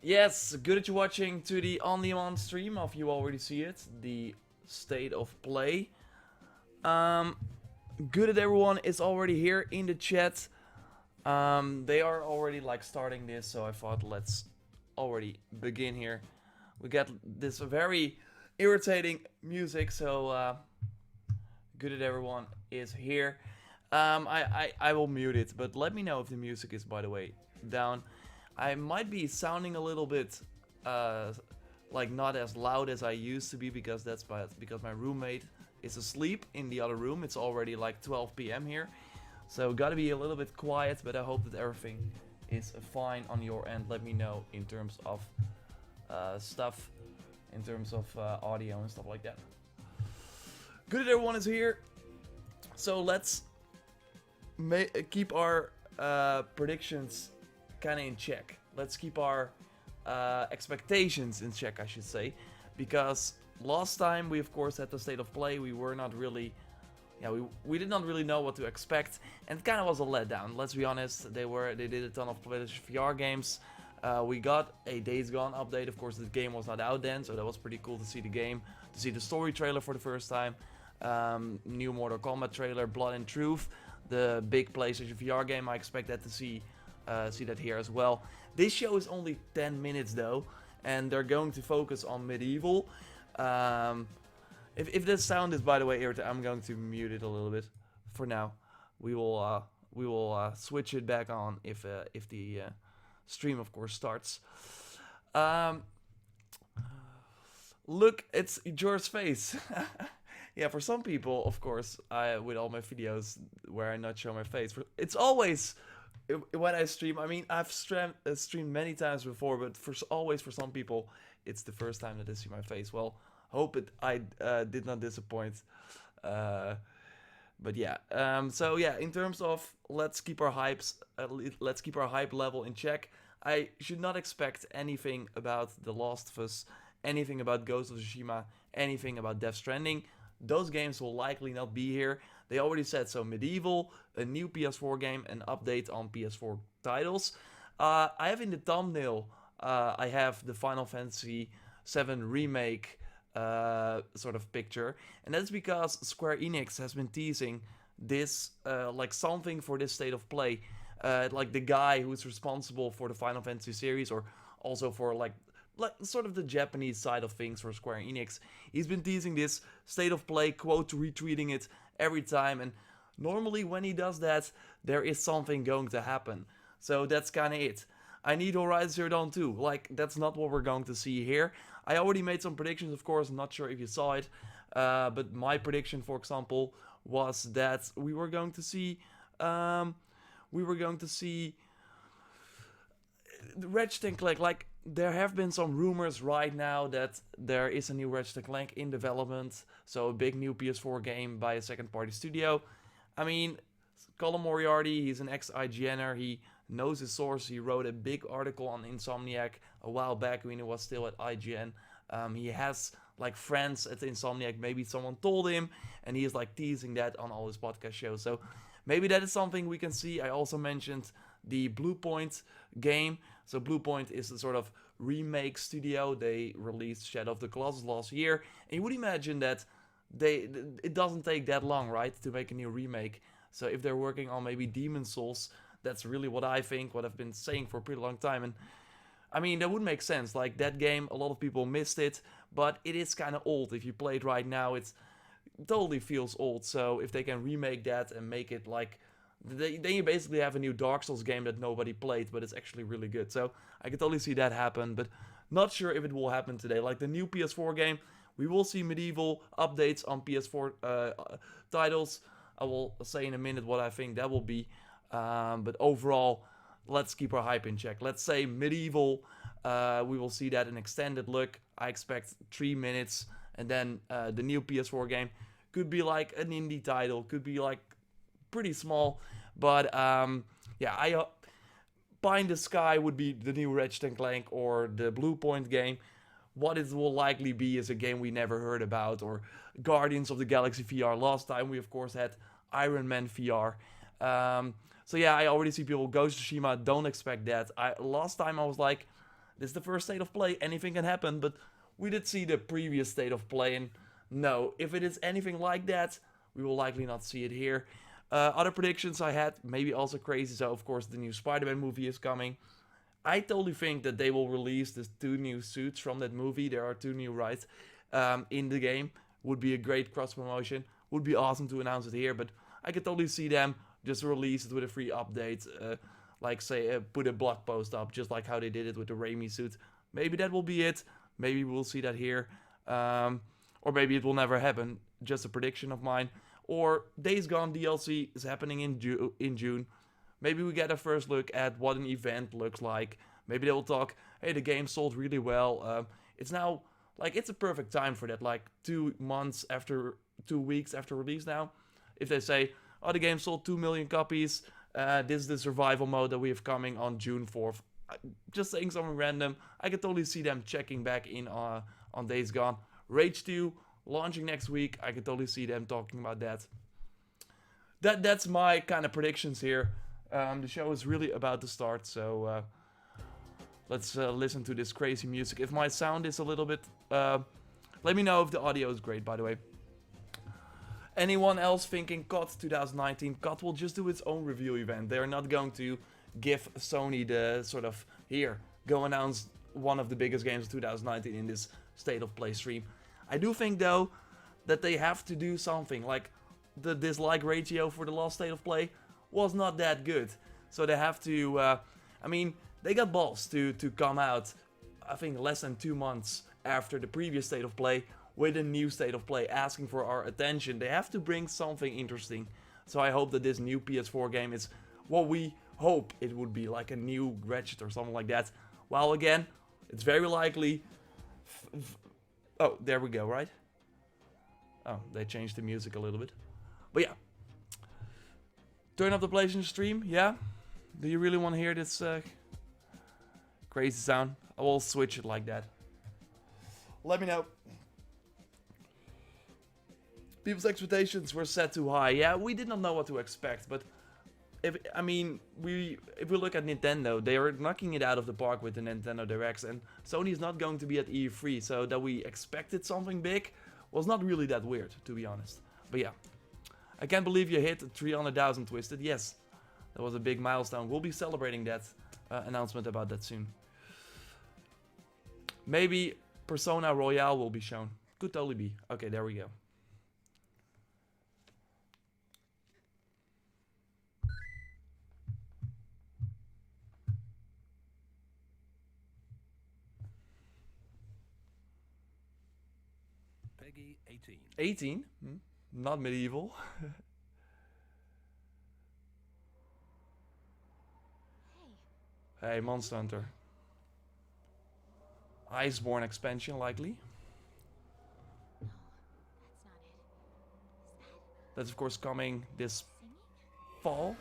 Yes, good that you're watching to the on-demand stream of you already see it, the state of play. Um, Good that everyone is already here in the chat. They are already like starting this, so I thought let's already begin here. We got this very irritating music, so good that everyone is here. I will mute it, but let me know if the music is, by the way, down. I might be sounding a little bit uh, like not as loud as I used to be because my roommate is asleep in the other room. It's already like 12 p.m. here, so gotta be a little bit quiet. But I hope that everything is fine on your end. Let me know in terms of stuff, in terms of audio and stuff like that. Good that everyone is here. So let's keep our predictions kind of in check. Let's keep our expectations in check, I should say, because last time we of course had the state of play. We were not really, we did not really know what to expect, and it kind of was a letdown. Let's be honest. They did a ton of PlayStation VR games. We got a Days Gone update. Of course, the game was not out then, so that was pretty cool to see the game, to see the story trailer for the first time. New Mortal Kombat trailer, Blood and Truth, the big PlayStation VR game. I expect that to see that here as well. This show is only 10 minutes though, and they're going to focus on Medieval. If this sound is, by the way, irritating, I'm going to mute it a little bit for now. We will switch it back on if the stream, of course, starts. Look, it's Jor's face. Yeah, for some people, of course, with all my videos where I not show my face, it's always when I stream. I mean, I've streamed many times before, but always for some people, it's the first time that they see my face. Well, hope I did not disappoint. But yeah, so yeah, in terms of let's keep our hype level in check. I should not expect anything about The Last of Us, anything about Ghost of Tsushima, anything about Death Stranding. Those games will likely not be here. They already said so. Medieval, a new PS4 game, an update on PS4 titles. I have in the thumbnail, I have the Final Fantasy VII Remake sort of picture, and that's because Square Enix has been teasing this like something for this state of play, like the guy who's responsible for the Final Fantasy series, or also for like sort of the Japanese side of things for Square Enix. He's been teasing this state of play, quote, retweeting it every time, and normally when he does that, there is something going to happen. So that's kind of it. I need Horizon Zero Dawn 2. Like, that's not what we're going to see here. I already made some predictions, of course. I'm not sure if you saw it, but my prediction, for example, was that we were going to see Ratchet and Clank. Like, there have been some rumors right now that there is a new Ratchet and Clank in development, so a big new PS4 game by a second-party studio. I mean, Colin Moriarty, he's an ex-IGNer, he knows his source. He wrote a big article on Insomniac a while back when he was still at IGN. He has like friends at Insomniac, maybe someone told him, and he is like teasing that on all his podcast shows. So maybe that is something we can see. I also mentioned the Bluepoint game. So Bluepoint is the sort of remake studio. They released Shadow of the Colossus last year, and you would imagine that it doesn't take that long, right, to make a new remake. So if they're working on maybe Demon Souls, that's really what I think, what I've been saying for a pretty long time. And I mean, that would make sense. Like, that game, a lot of people missed it, but it is kind of old. If you play it right now, it totally feels old. So if they can remake that and make it like, then you basically have a new Dark Souls game that nobody played, but it's actually really good. So I could totally see that happen, but not sure if it will happen today. Like the new PS4 game, we will see Medieval updates on PS4 titles. I will say in a minute what I think that will be. But overall, let's keep our hype in check. Let's say Medieval, we will see that in extended look. I expect 3 minutes, and then the new PS4 game could be like an indie title, could be like pretty small, but yeah, Pie in the Sky would be the new Ratchet and Clank or the Bluepoint game. What it will likely be is a game we never heard about, or Guardians of the Galaxy VR. Last time we of course had Iron Man VR. So yeah, I already see people Ghost of Tsushima. Don't expect that. Last time I was like, This is the first state of play, anything can happen, but we did see the previous state of play, and no, if it is anything like that, we will likely not see it here. Other predictions I had, maybe also crazy, so of course the new Spider-Man movie is coming. I totally think that they will release the 2 new suits from that movie. There are 2 new rides in the game. Would be a great cross-promotion. Would be awesome to announce it here, but I could totally see them just release it with a free update. Like, say, put a blog post up, just like how they did it with the Raimi suit. Maybe that will be it. Maybe we'll see that here. Or maybe it will never happen. Just a prediction of mine. Or Days Gone DLC is happening in June. Maybe we get a first look at what an event looks like. Maybe they will talk, hey, the game sold really well. It's now, like, it's a perfect time for that. Like, 2 weeks after release now. If they say, oh, the game sold 2 million copies. This is the survival mode that we have coming on June 4th. Just saying something random. I could totally see them checking back in on Days Gone. Rage 2 launching next week. I could totally see them talking about that. That's my kind of predictions here. The show is really about to start, so let's listen to this crazy music. If my sound is a little bit... let me know if the audio is great, by the way. Anyone else thinking COD 2019? COD will just do its own review event. They're not going to give Sony the sort of, here, go announce one of the biggest games of 2019 in this State of Play stream. I do think, though, that they have to do something. Like, the dislike ratio for the last State of Play was not that good. So they have to, I mean, they got balls to come out, I think, less than 2 months after the previous State of Play with a new State of Play asking for our attention. They have to bring something interesting. So I hope that this new PS4 game is what we hope it would be, like a new Ratchet or something like that. While again, it's very likely... oh, there we go, right? Oh, they changed the music a little bit. But yeah. Turn up the PlayStation stream, yeah? Do you really want to hear this crazy sound? I will switch it like that. Let me know. People's expectations were set too high. Yeah, we did not know what to expect, but if we look at Nintendo, they are knocking it out of the park with the Nintendo Directs, and Sony is not going to be at E3, so that we expected something big was not really that weird, to be honest. But yeah, I can't believe you hit 300,000 Twisted. Yes, that was a big milestone. We'll be celebrating that announcement about that soon. Maybe Persona Royale will be shown. Could totally be. Okay, there we go. Peggy 18. 18? Not medieval. Hey, Monster Hunter. Iceborn expansion, likely. No, that's not it. Is that That's of course coming this singing? fall.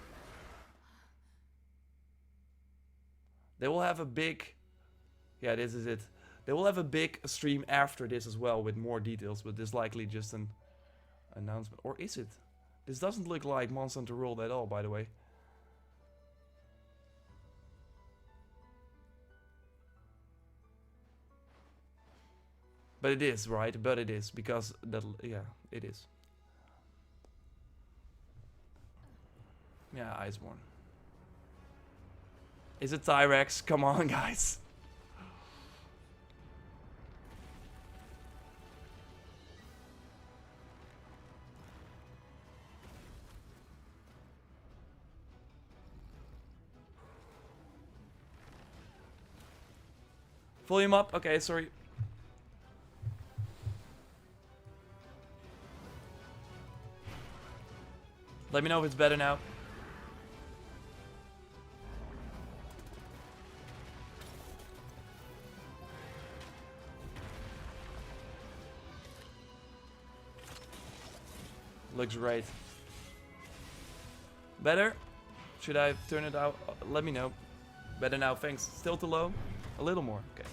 They will have a big... yeah, this is it. They will have a big stream after this as well with more details, but this is likely just an announcement. Or is it? This doesn't look like Monster Hunter World at all, by the way. But it is, right? But it is, because that, yeah, it is. Yeah, Iceborn. Is it Tyrex? Come on, guys. Volume up? Okay, sorry. Let me know if it's better now. Looks great. Better? Should I turn it out? Let me know. Better now, thanks. Still too low? A little more, okay.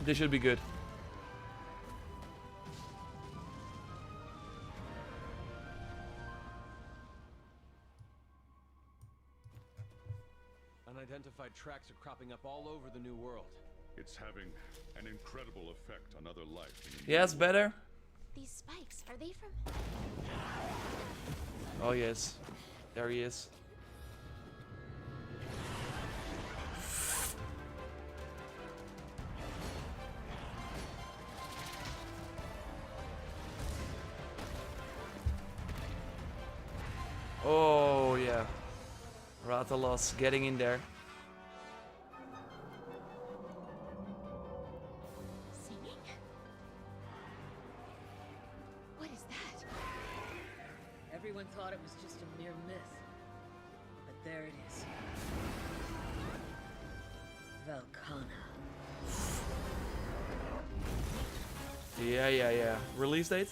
This should be good. Unidentified tracks are cropping up all over the new world. It's having an incredible effect on other life. Yeah, it's better. These spikes, are they from... Oh yes, there he is. Oh yeah, Ratalos getting in there. Singing? What is that? Everyone thought it was just a mere myth. But there it is. Velcana. Yeah. Release date?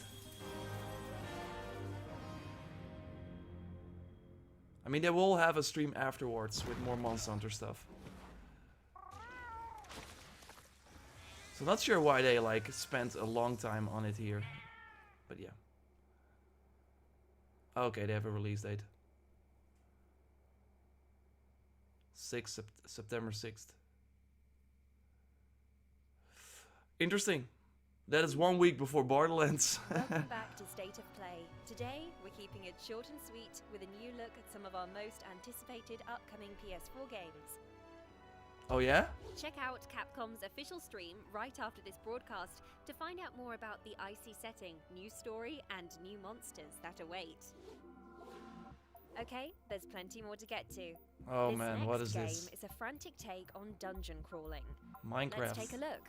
I mean, they will have a stream afterwards with more Monster Hunter stuff. So not sure why they like spent a long time on it here. But yeah. Okay, they have a release date. September 6th. Interesting. That is 1 week before Borderlands. Welcome back to State of Play. Today, we're keeping it short and sweet with a new look at some of our most anticipated upcoming PS4 games. Oh yeah? Check out Capcom's official stream right after this broadcast to find out more about the icy setting, new story, and new monsters that await. Okay, there's plenty more to get to. Oh this man, next what is game this? is a frantic take on dungeon crawling. Minecraft. Let's take a look.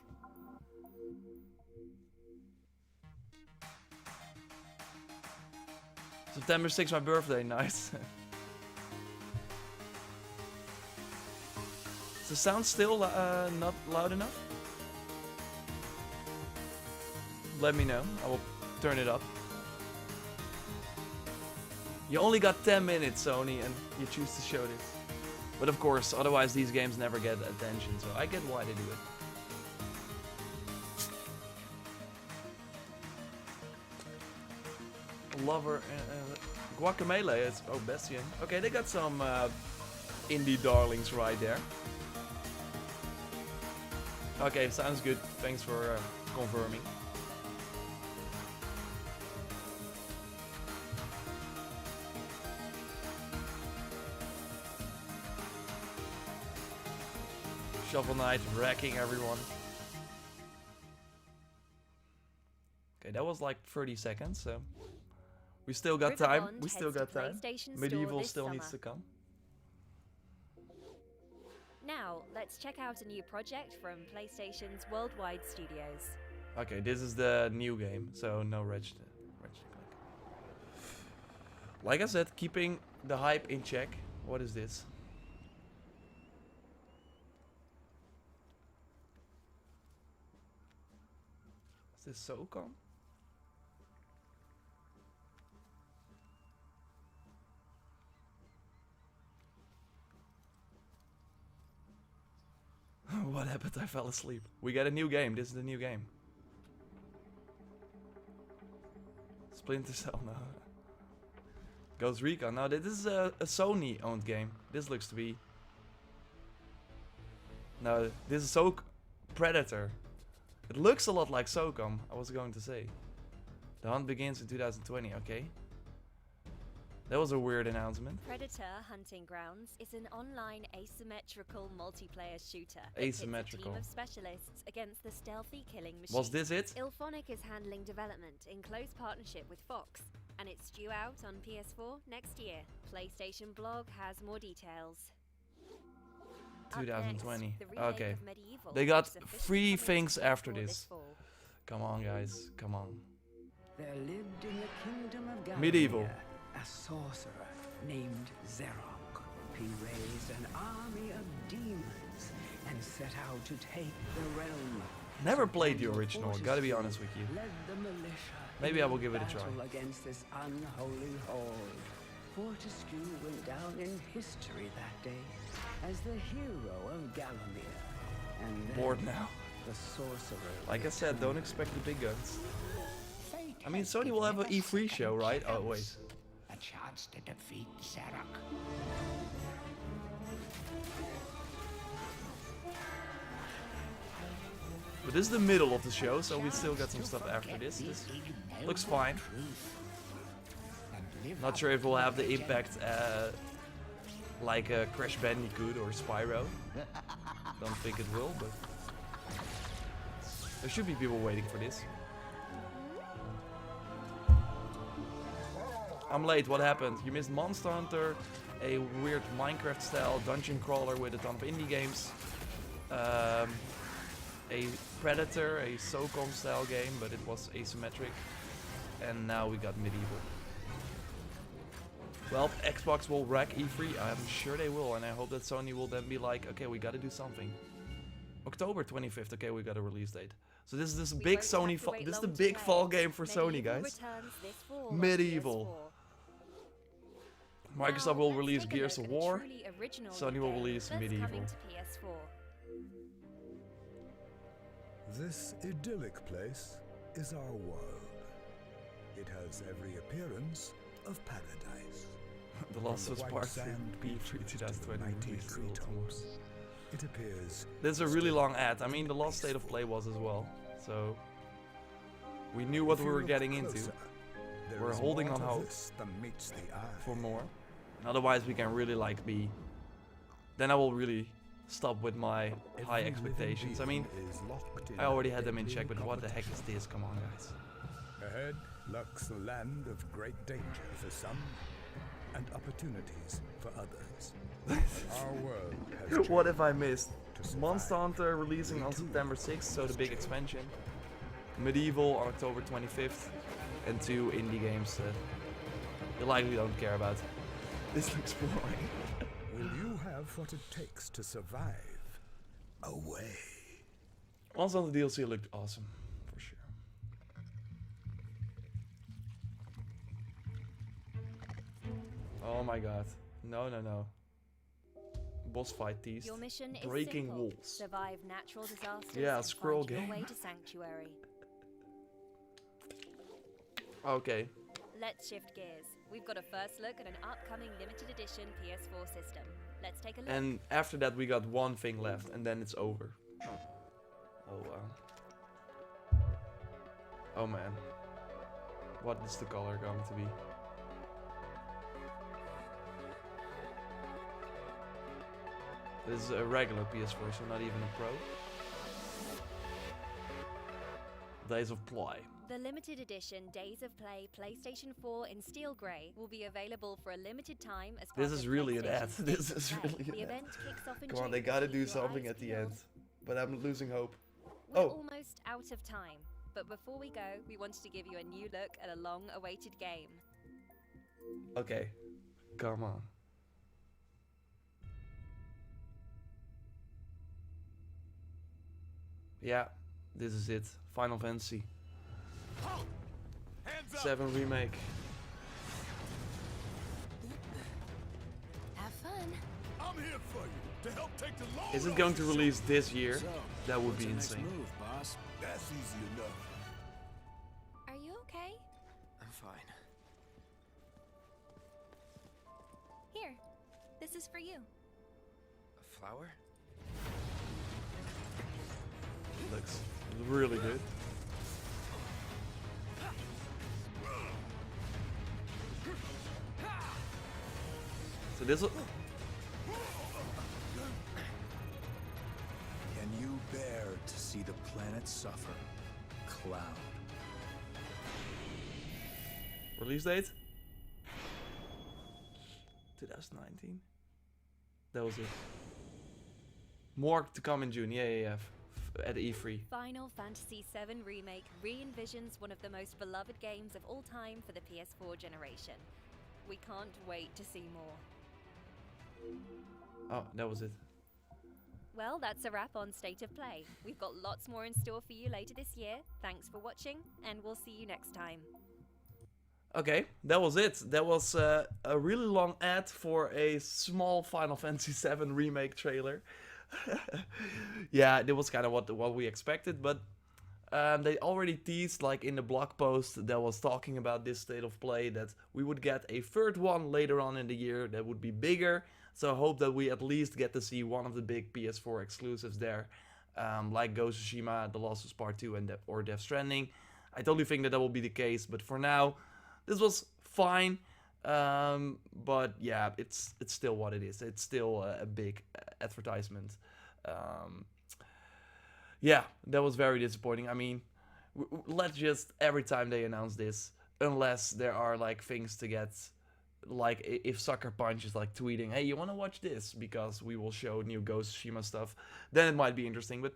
September 6th, my birthday. Nice. Is the sound still not loud enough? Let me know. I will turn it up. You only got 10 minutes, Sony, and you choose to show this. But of course, otherwise these games never get attention, so I get why they do it. Lover, Guacamole is Bastion. Okay, they got some indie darlings right there. Okay, sounds good. Thanks for confirming. Shovel Knight wrecking everyone. Okay, that was like 30 seconds, so we still got time. Riverbond We still heads got to time. PlayStation Store Medieval this still summer. needs to come. Now, let's check out a new project from PlayStation's Worldwide Studios. Okay, this is the new game, so no Ratchet and Clank. Like I said, keeping the hype in check. What is this? Is this SOCOM? What happened? I fell asleep. We got a new game. This is the new game. Splinter Cell, no. Ghost Recon. No, this is a Sony-owned game. This looks to be... No, this is Predator. It looks a lot like SOCOM, I was going to say. The hunt begins in 2020, okay. That was a weird announcement. Predator Hunting Grounds is an online asymmetrical multiplayer shooter. that Asymmetrical. pits a team of specialists against the stealthy killing machine. Was this it? Ilphonic is handling development in close partnership with Fox, and it's due out on PS4 next year. PlayStation blog has more details. Up 2020. next, the remake Okay. of Medieval, They got which is officially 3 coming to things after PS4 this. fall. Come on, guys. Come on. There lived in the kingdom of Galloway Medieval. a sorcerer named Zerok. He raised an army of demons and set out to take the realm. Never played the Superior original, gotta be fortitude honest with you. Led the militia Maybe in I will give it a try. battle against this unholy horde. Fortescue went down in history that day as the hero of Galloway. And then Bored now. the sorcerer. Like I said, don't expect the big guns. I mean, Sony will have an E3 show, right? Oh, wait. A chance to defeat Zerok. But this is the middle of the show, so we still got some stuff after this. This looks fine. Not sure if we'll have the impact like Crash Bandicoot or Spyro. Don't think it will, but there should be people waiting for this. I'm late, what happened? You missed Monster Hunter, a weird Minecraft style dungeon crawler with a ton of indie games. A Predator, a SOCOM style game, but it was asymmetric. And now we got Medieval. Well, Xbox will wreck E3, I'm sure they will, and I hope that Sony will then be like, okay, we gotta do something. October 25th, okay, we got a release date. So this is this big Sony, this is the big fall game for Sony, guys. Medieval. Microsoft will release Gears of War. Sony will release Medieval. This idyllic place is our world. It has every appearance of paradise. The Last of Us Part 3 P3 2020 release treetops. It appears. This is a really long ad. I mean, the last state of play was as well. So we knew what we were getting into. We're holding on hope for more. Otherwise, we can really like be. Then I will really stop with my high expectations. I mean, I already had them in check, but what the heck is this? Come on, guys. Ahead lurks a land of great danger for some and opportunities for others. Our world has What have I missed? Monster Hunter releasing on September 6th, so the big expansion. Medieval on October 25th. And 2 indie games that you likely don't care about. This looks boring. Will you have what it takes to survive? Away. Also, the DLC looked awesome, for sure. Oh my god. No, no, no. Boss fight teased. Your mission is Breaking simple. walls. Survive natural disasters Yeah, and scroll find game. your way to sanctuary. Okay. Let's shift gears. We've got a first look at an upcoming limited edition PS4 system. Let's take a look. And after that we got one thing left, and then it's over. Oh wow. Oh man. What is the color going to be? This is a regular PS4, so not even a Pro. Days of Play. The limited edition Days of Play PlayStation 4 in steel grey will be available for a limited time as part This of is really an ad. PlayStation's This Days of is Play. really The an ad. event kicks off in Come on, June, they gotta so do keep your something eyes at the peeled. end. But I'm losing hope. We're Oh. almost out of time, but before we go, we wanted to give you a new look at a long-awaited game. Okay. Come on. Yeah, this is it. Final Fantasy VII Remake. Have fun. I'm here for you to help take the load Is it off going to your release this year? So, That would what's be the next insane. move, boss? That's easy enough. Are you okay? I'm fine. Here. This is for you. A flower? Looks really good. So this will... Can you bear to see the planet suffer? Cloud. Release date? 2019? That was it. More to come in June. Yeah. At E3. Final Fantasy VII Remake re-envisions one of the most beloved games of all time for the PS4 generation. We can't wait to see more. Oh, that was it. Well, that's a wrap on State of Play. We've got lots more in store for you later this year. Thanks for watching, and we'll see you next time. Okay, that was it. That was a really long ad for a small Final Fantasy VII Remake trailer. Yeah, that was kind of what we expected, but They already teased, like in the blog post that was talking about this state of play, that we would get a third one later on in the year that would be bigger. So I hope that we at least get to see one of the big PS4 exclusives there, like Ghost of Tsushima, The Last of Us Part 2, and or Death Stranding. I totally think that will be the case, but for now, this was fine. But yeah, it's still what it is. It's still a big advertisement. Yeah, that was very disappointing. I mean, let's just, every time they announce this, unless there are like things to get, like if Sucker Punch is like tweeting, hey, you want to watch this because we will show new Ghost of Tsushima stuff, then it might be interesting. But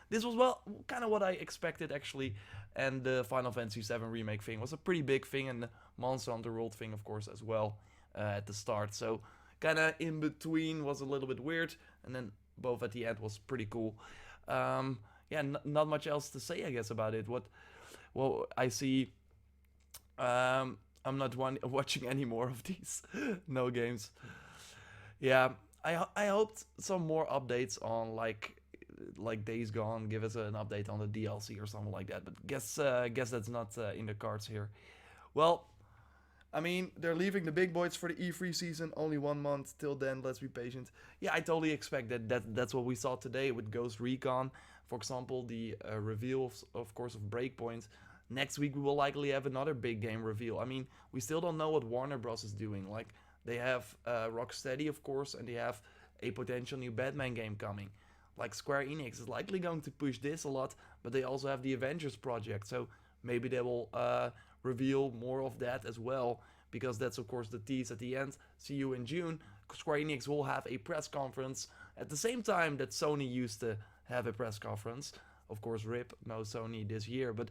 this was, well, kind of what I expected actually. And the Final Fantasy VII Remake thing was a pretty big thing, and the Monster Hunter World thing, of course, as well at the start. So kind of in between was a little bit weird, and then both at the end was pretty cool. Yeah, not much else to say, I guess, about it. Well, I see. I'm not watching any more of these no games. Yeah, I hoped some more updates on like Days Gone. Give us an update on the DLC or something like that. But guess that's not in the cards here. Well, I mean, they're leaving the big boys for the E3 season. Only 1 month till then. Let's be patient. Yeah, I totally expect that's what we saw today with Ghost Recon. For example, the reveal, of course, of Breakpoint. Next week, we will likely have another big game reveal. I mean, we still don't know what Warner Bros. Is doing. Like, they have Rocksteady, of course, and they have a potential new Batman game coming. Like, Square Enix is likely going to push this a lot, but they also have the Avengers project. So maybe they will reveal more of that as well, because that's, of course, the tease at the end. See you in June. Square Enix will have a press conference at the same time that Sony used to have a press conference. Of course, RIP, no Sony this year, but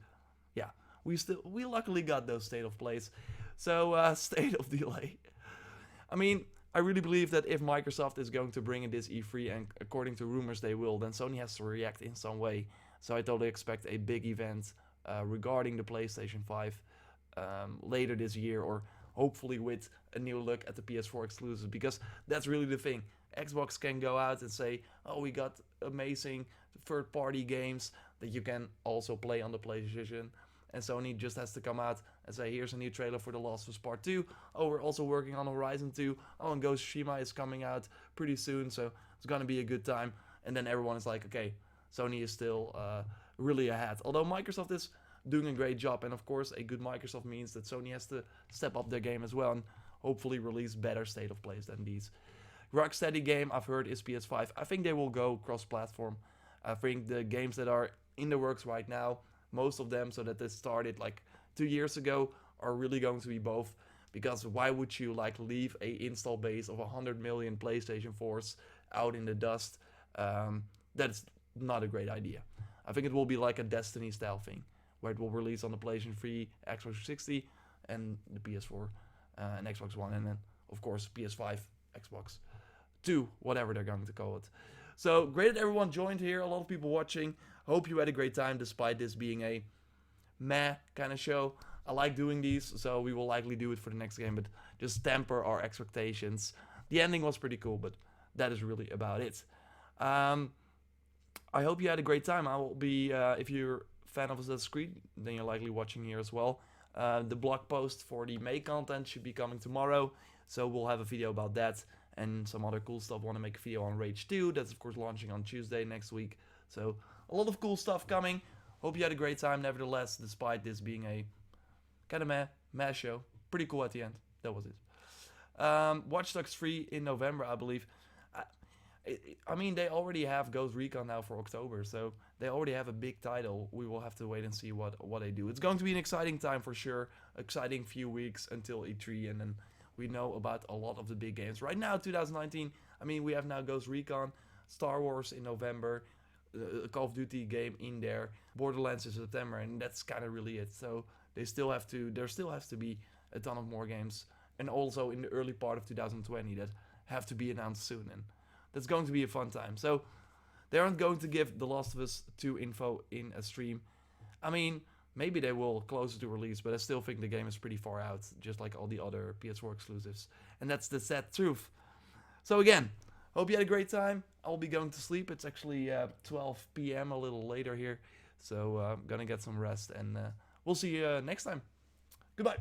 yeah, we luckily got those state of plays. So state of delay. I mean, I really believe that if Microsoft is going to bring in this E3, and according to rumors they will, then Sony has to react in some way. So I totally expect a big event regarding the PlayStation 5 later this year, or hopefully with a new look at the PS4 exclusives, because that's really the thing. Xbox can go out and say, oh, we got amazing third-party games that you can also play on the PlayStation, and Sony just has to come out and say, here's a new trailer for The Last of Us Part 2, oh, we're also working on Horizon 2, oh, and Ghost of Tsushima is coming out pretty soon, so it's gonna be a good time, and then everyone is like, okay, Sony is still really ahead, although Microsoft is doing a great job, and of course, a good Microsoft means that Sony has to step up their game as well, and hopefully release better state of plays than these. Rocksteady game, I've heard, is PS5. I think they will go cross-platform. I think the games that are in the works right now, most of them, so that they started like 2 years ago, are really going to be both. Because why would you like leave a install base of 100 million PlayStation 4s out in the dust? That's not a great idea. I think it will be like a Destiny style thing, where it will release on the PlayStation 3, Xbox 360, and the PS4, and Xbox One, and then of course PS5, Xbox 2, whatever they're going to call it. So great that everyone joined here, a lot of people watching. Hope you had a great time despite this being a meh kind of show. I like doing these, so we will likely do it for the next game, but just temper our expectations. The ending was pretty cool, but that is really about it. I hope you had a great time. I will be, if you're a fan of Assassin's Creed, then you're likely watching here as well. The blog post for the May content should be coming tomorrow, so we'll have a video about that and some other cool stuff. I want to make a video on Rage 2. That's, of course, launching on Tuesday next week. So a lot of cool stuff coming. Hope you had a great time, nevertheless, despite this being a kind of meh show. Pretty cool at the end. That was it. Watch Dogs 3 in November, I believe. I mean, they already have Ghost Recon now for October, so they already have a big title. We will have to wait and see what they do. It's going to be an exciting time for sure. Exciting few weeks until E3, and then we know about a lot of the big games. Right now, 2019, I mean, we have now Ghost Recon, Star Wars in November, a Call of Duty game in there, Borderlands in September, and that's kind of really it. So there still has to be a ton of more games, and also in the early part of 2020 that have to be announced soon, and that's going to be a fun time. So they aren't going to give The Last of Us 2 info in a stream. I mean, maybe they will closer to release, but I still think the game is pretty far out, just like all the other PS4 exclusives. And that's the sad truth. So again, hope you had a great time. I'll be going to sleep. It's actually 12 p.m., a little later here. So I'm gonna get some rest, and we'll see you next time. Goodbye.